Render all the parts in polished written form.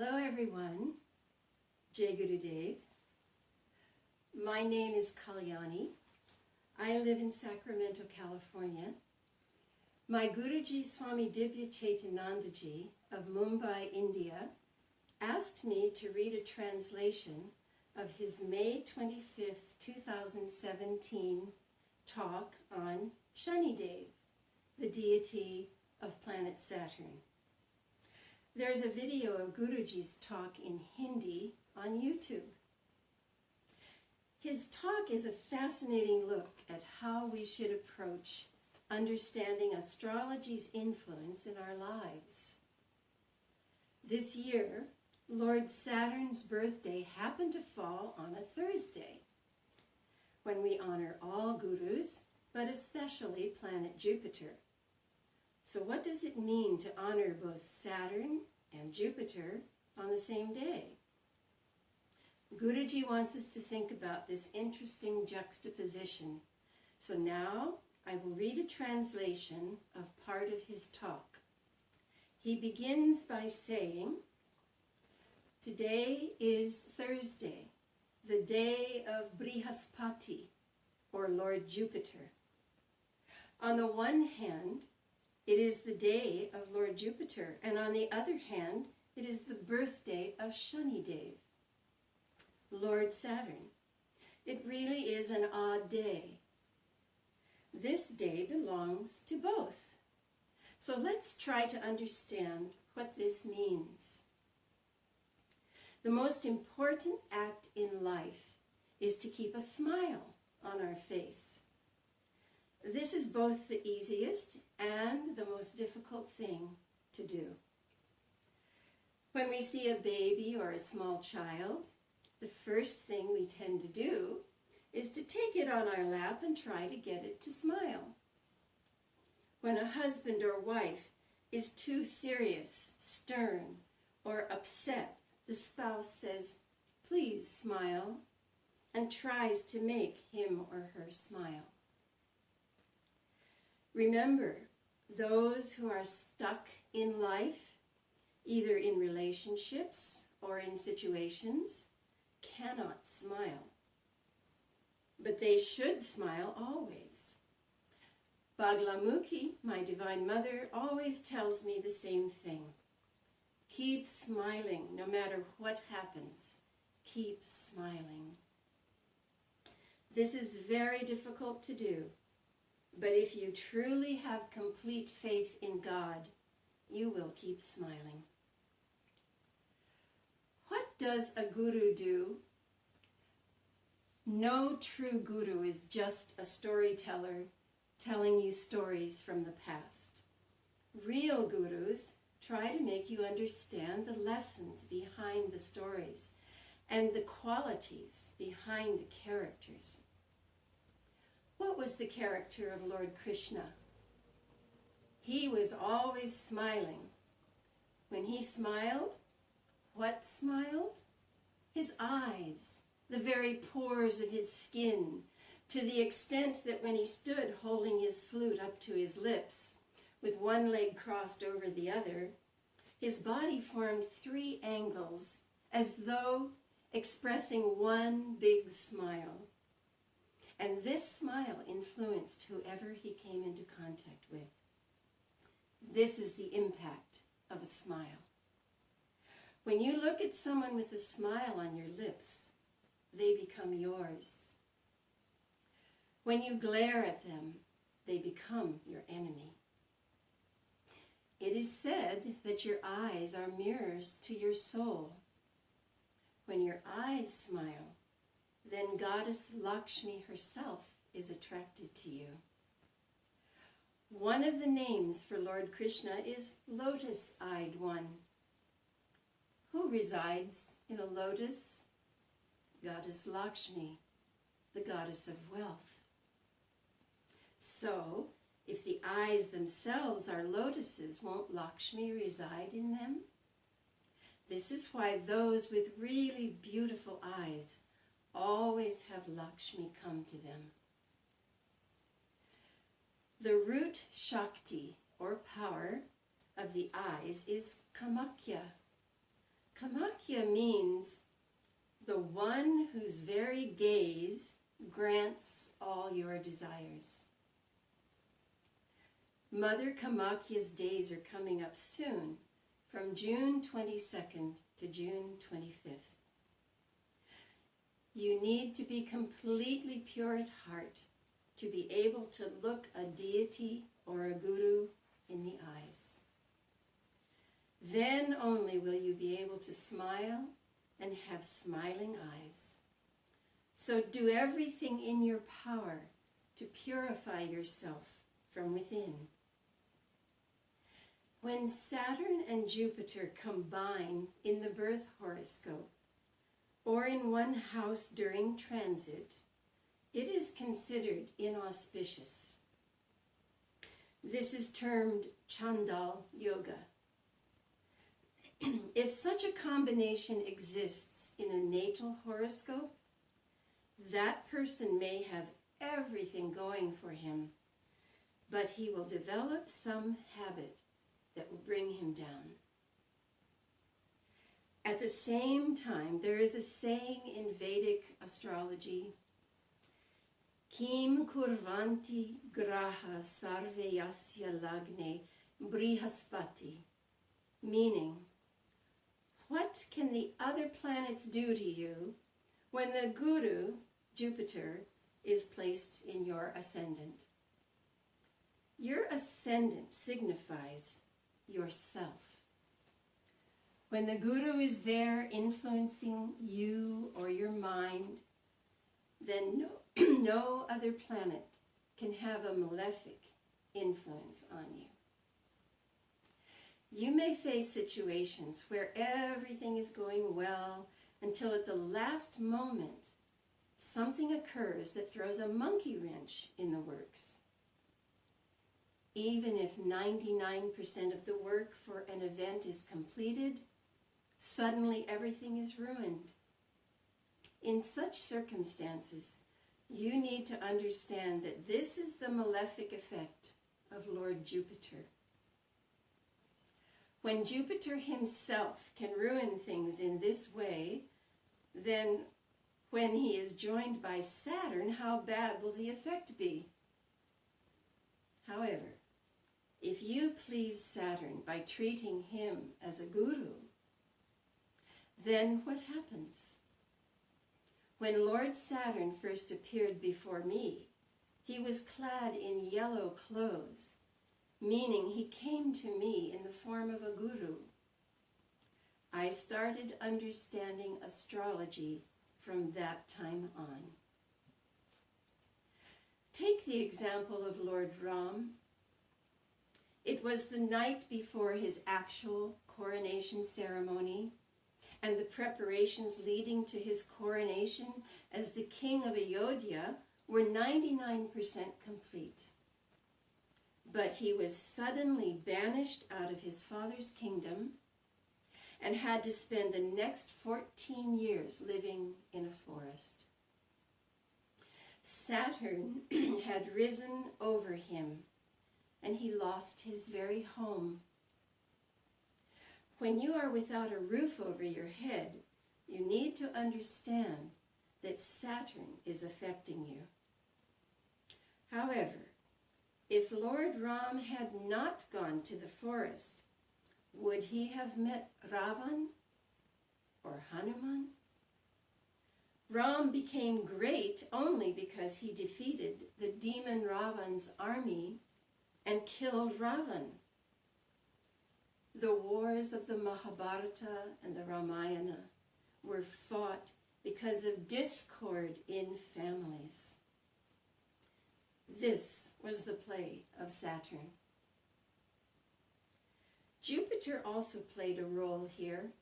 Hello everyone, Jai Gurudev. My name is Kalyani. I live in Sacramento, California. My Guruji Swami Dibya Chaitanandaji of Mumbai, India, asked me to read a translation of his May 25th, 2017 talk on Shanidev, the deity of planet Saturn. There's a video of Guruji's talk in Hindi on YouTube. His talk is a fascinating look at how we should approach understanding astrology's influence in our lives. This year, Lord Saturn's birthday happened to fall on a Thursday, when we honor all gurus, but especially planet Jupiter. So what does it mean to honor both Saturn and Jupiter on the same day? Guruji wants us to think about this interesting juxtaposition. So now I will read a translation of part of his talk. He begins by saying, today is Thursday, the day of Brihaspati, or Lord Jupiter. On the one hand, it is the day of Lord Jupiter, and on the other hand, it is the birthday of Shanidev, Lord Saturn. It really is an odd day. This day belongs to both. So let's try to understand what this means. The most important act in life is to keep a smile on our face. This is both the easiest and the most difficult thing to do. When we see a baby or a small child, the first thing we tend to do is to take it on our lap and try to get it to smile. When a husband or wife is too serious, stern, or upset, the spouse says, "Please smile," and tries to make him or her smile. Remember, those who are stuck in life, either in relationships or in situations, cannot smile. But they should smile always. Baglamukhi, my Divine Mother, always tells me the same thing. Keep smiling no matter what happens. Keep smiling. This is very difficult to do. But if you truly have complete faith in God, you will keep smiling. What does a guru do? No true guru is just a storyteller telling you stories from the past. Real gurus try to make you understand the lessons behind the stories and the qualities behind the characters. What was the character of Lord Krishna? He was always smiling. When he smiled, what smiled? His eyes, the very pores of his skin, to the extent that when he stood holding his flute up to his lips, with one leg crossed over the other, his body formed 3 angles, as though expressing one big smile. And this smile influenced whoever he came into contact with. This is the impact of a smile. When you look at someone with a smile on your lips, they become yours. When you glare at them, they become your enemy. It is said that your eyes are mirrors to your soul. When your eyes smile, then Goddess Lakshmi herself is attracted to you. One of the names for Lord Krishna is Lotus-eyed One. Who resides in a lotus? Goddess Lakshmi, the goddess of wealth. So, if the eyes themselves are lotuses, won't Lakshmi reside in them? This is why those with really beautiful eyes always have Lakshmi come to them. The root Shakti, or power, of the eyes is Kamakya. Kamakya means the one whose very gaze grants all your desires. Mother Kamakya's days are coming up soon, from June 22nd to June 25th. You need to be completely pure at heart to be able to look a deity or a guru in the eyes. Then only will you be able to smile and have smiling eyes. So do everything in your power to purify yourself from within. When Saturn and Jupiter combine in the birth horoscope, or in one house during transit, it is considered inauspicious. This is termed Chandal Yoga. If such a combination exists in a natal horoscope, that person may have everything going for him, but he will develop some habit that will bring him down. At the same time, there is a saying in Vedic astrology, Kim kurvanti graha sarveyasya lagne brihaspati, meaning, what can the other planets do to you when the Guru, Jupiter, is placed in your ascendant? Your ascendant signifies yourself. When the Guru is there influencing you or your mind, then no other planet can have a malefic influence on you. You may face situations where everything is going well until at the last moment something occurs that throws a monkey wrench in the works. Even if 99% of the work for an event is completed, suddenly everything is ruined. In such circumstances, you need to understand that this is the malefic effect of Lord Jupiter. When Jupiter himself can ruin things in this way, then when he is joined by Saturn, how bad will the effect be? However, if you please Saturn by treating him as a guru, then what happens? When Lord Saturn first appeared before me, he was clad in yellow clothes, meaning he came to me in the form of a guru. I started understanding astrology from that time on. Take the example of Lord Ram. It was the night before his actual coronation ceremony, and the preparations leading to his coronation as the king of Ayodhya were 99% complete. But he was suddenly banished out of his father's kingdom and had to spend the next 14 years living in a forest. Saturn had risen over him, and he lost his very home. When you are without a roof over your head, you need to understand that Saturn is affecting you. However, if Lord Ram had not gone to the forest, would he have met Ravan or Hanuman? Ram became great only because he defeated the demon Ravan's army and killed Ravan. The wars of the Mahabharata and the Ramayana were fought because of discord in families. This was the play of Saturn. Jupiter also played a role here.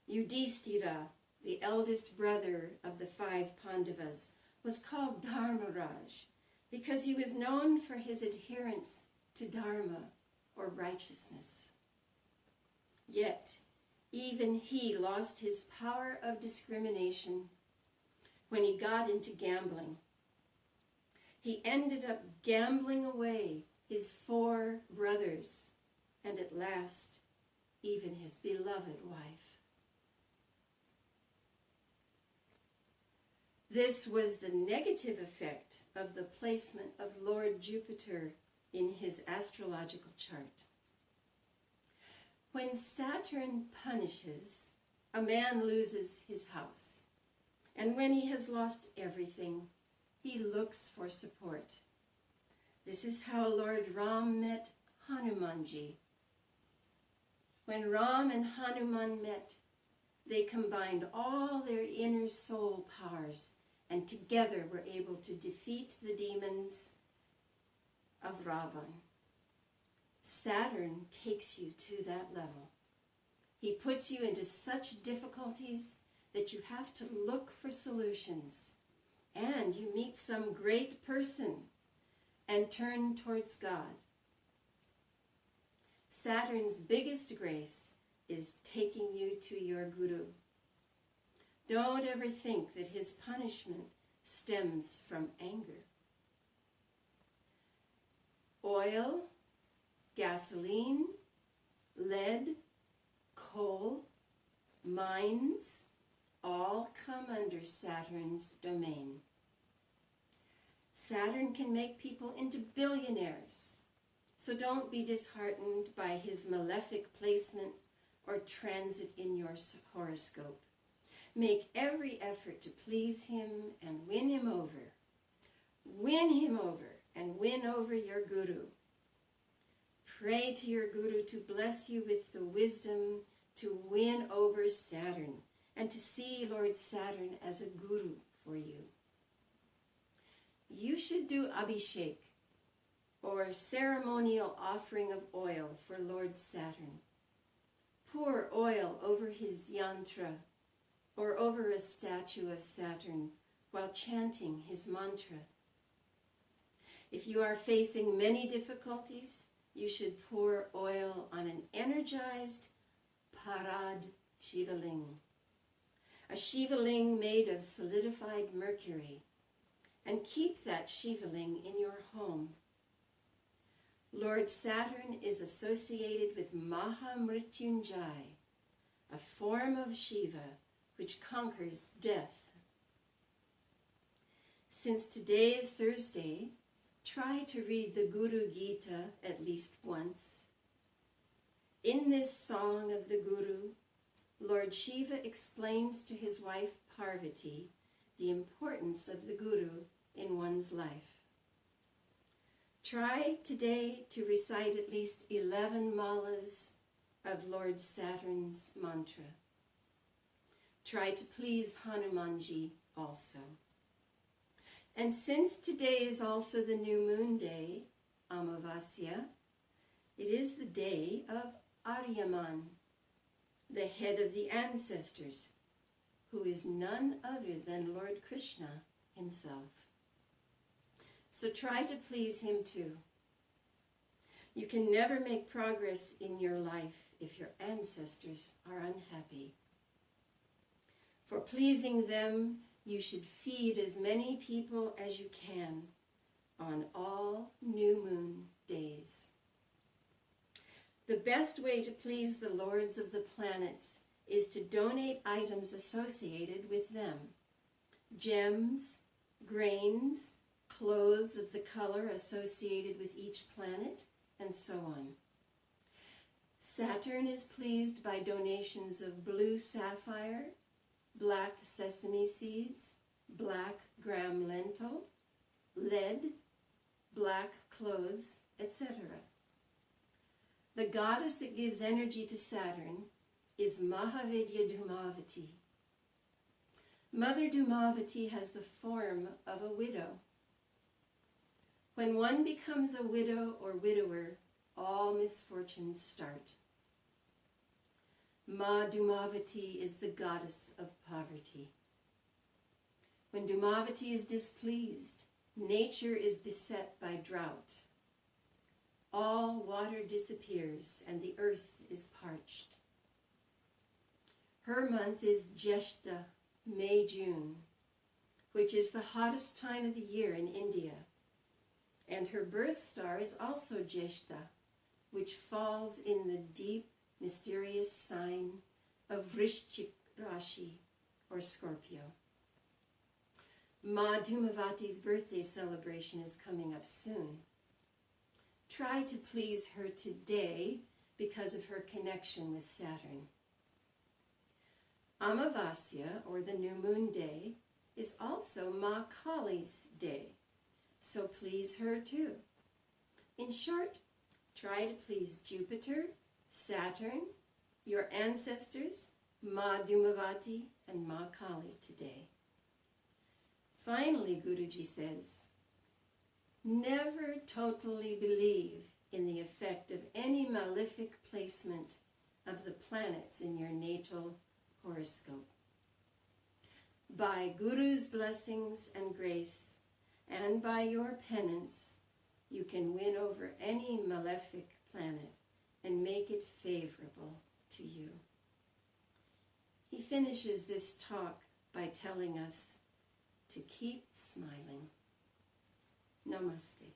Yudhishthira, the eldest brother of the 5 Pandavas, was called Dharmaraj because he was known for his adherence to Dharma, or righteousness. Yet, even he lost his power of discrimination when he got into gambling. He ended up gambling away his 4 brothers, and at last, even his beloved wife. This was the negative effect of the placement of Lord Jupiter in his astrological chart. When Saturn punishes, a man loses his house. And when he has lost everything, he looks for support. This is how Lord Ram met Hanumanji. When Ram and Hanuman met, they combined all their inner soul powers and together were able to defeat the demons of Ravan. Saturn takes you to that level. He puts you into such difficulties that you have to look for solutions, and you meet some great person and turn towards God. Saturn's biggest grace is taking you to your Guru. Don't ever think that his punishment stems from anger. Oil, gasoline, lead, coal, mines, all come under Saturn's domain. Saturn can make people into billionaires, so don't be disheartened by his malefic placement or transit in your horoscope. Make every effort to please him and win him over. Win him over and win over your Guru. Pray to your Guru to bless you with the wisdom to win over Saturn and to see Lord Saturn as a Guru for you. You should do Abhishek, or ceremonial offering of oil for Lord Saturn. Pour oil over his yantra or over a statue of Saturn while chanting his mantra. If you are facing many difficulties, you should pour oil on an energized Parad Shivaling, a Shivaling made of solidified mercury, and keep that Shivaling in your home. Lord Saturn is associated with Mahamrityunjay, a form of Shiva which conquers death. Since today is Thursday, try to read the Guru Gita at least once. In this song of the Guru, Lord Shiva explains to his wife Parvati the importance of the Guru in one's life. Try today to recite at least 11 malas of Lord Saturn's mantra. Try to please Hanumanji also. And since today is also the new moon day, Amavasya, it is the day of Aryaman, the head of the ancestors, who is none other than Lord Krishna himself. So try to please him too. You can never make progress in your life if your ancestors are unhappy. For pleasing them, you should feed as many people as you can on all new moon days. The best way to please the lords of the planets is to donate items associated with them. Gems, grains, clothes of the color associated with each planet, and so on. Saturn is pleased by donations of blue sapphire, black sesame seeds, black gram lentil, lead, black clothes, etc. The goddess that gives energy to Saturn is Mahavidya Dhumavati. Mother Dhumavati has the form of a widow. When one becomes a widow or widower, all misfortunes start. Ma Dhumavati is the goddess of poverty. When Dhumavati is displeased, nature is beset by drought. All water disappears and the earth is parched. Her month is Jeshta, May-June, which is the hottest time of the year in India. And her birth star is also Jeshta, which falls in the deep mysterious sign of Vrishchik Rashi, or Scorpio. Ma Dhumavati's birthday celebration is coming up soon. Try to please her today because of her connection with Saturn. Amavasya, or the new moon day, is also Ma Kali's day, so please her too. In short, try to please Jupiter, Saturn, your ancestors, Ma Dhumavati, and Ma Kali today. Finally, Guruji says, never totally believe in the effect of any malefic placement of the planets in your natal horoscope. By Guru's blessings and grace, and by your penance, you can win over any malefic planet and make it favorable to you. He finishes this talk by telling us to keep smiling. Namaste.